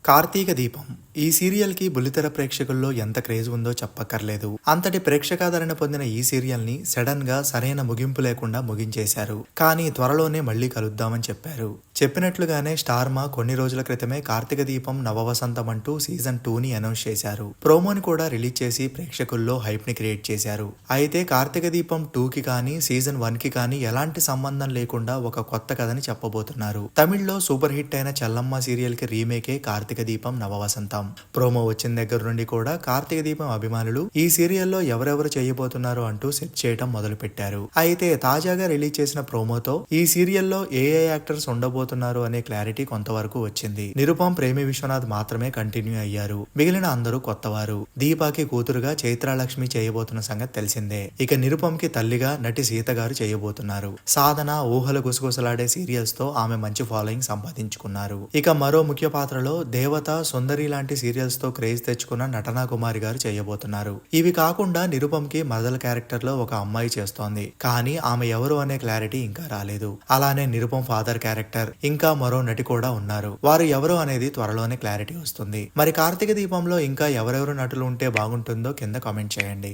కార్తీక దీపం ఈ సీరియల్ కి బుల్లితెర ప్రేక్షకుల్లో ఎంత క్రేజ్ ఉందో చెప్పక్కర్లేదు. అంతటి ప్రేక్షకాదరణ పొందిన ఈ సీరియల్ ని సడన్ గా సరైన ముగింపు లేకుండా ముగించేశారు. కానీ త్వరలోనే మళ్లీ కలుద్దామని చెప్పారు. చెప్పినట్లుగానే స్టార్ మా కొన్ని రోజుల క్రితమే కార్తీక దీపం నవవసంతం అంటూ సీజన్ 2 ని అనౌన్స్ చేశారు. ప్రోమోని కూడా రిలీజ్ చేసి ప్రేక్షకుల్లో హైప్ ని క్రియేట్ చేశారు. అయితే కార్తీక దీపం 2 కి కానీ సీజన్ 1 కి కానీ ఎలాంటి సంబంధం లేకుండా ఒక కొత్త కథని చెప్పబోతున్నారు. తమిళ్లో సూపర్ హిట్ అయిన చెల్లమ్మ సీరియల్ కి రీమేకే కార్తీక దీపం నవవసంతం. ప్రోమో వచ్చిన దగ్గర నుండి కూడా కార్తీక దీపం అభిమానులు ఈ సీరియల్లో ఎవరెవరు చేయబోతున్నారు అంటూ సెర్చ్ చేయడం మొదలు పెట్టారు. అయితే తాజాగా రిలీజ్ చేసిన ప్రోమోతో ఈ సీరియల్లో ఏ యాక్టర్స్ ఉండబోతున్నారు అనే క్లారిటీ కొంతవరకు వచ్చింది. నిరుపం ప్రేమి విశ్వనాథ్ మాత్రమే కంటిన్యూ అయ్యారు. మిగిలిన అందరూ కొత్తవారు. దీపాకి కూతురుగా చైత్రాలక్ష్మి చేయబోతున్న సంగతి తెలిసిందే. ఇక నిరుపంకి తల్లిగా నటి సీత గారు చేయబోతున్నారు. సాధన ఊహల గుసగుసలాడే సీరియల్స్ తో ఆమె మంచి ఫాలోయింగ్ సంపాదించుకున్నారు. ఇక మరో ముఖ్య పాత్రలో దేవత, సుందరి లాంటి సీరియల్స్ తో క్రేజ్ తెచ్చుకున్న నటనా కుమారి గారు చేయబోతున్నారు. ఇవి కాకుండా నిరుపంకి మరదల క్యారెక్టర్ లో ఒక అమ్మాయి చేస్తోంది. కానీ ఆమె ఎవరు అనే క్లారిటీ ఇంకా రాలేదు. అలానే నిరుపం ఫాదర్ క్యారెక్టర్, ఇంకా మరో నటి కూడా ఉన్నారు. వారు ఎవరు అనేది త్వరలోనే క్లారిటీ వస్తుంది. మరి కార్తీక దీపంలో ఇంకా ఎవరెవరు నటులు ఉంటే బాగుంటుందో కింద కామెంట్ చేయండి.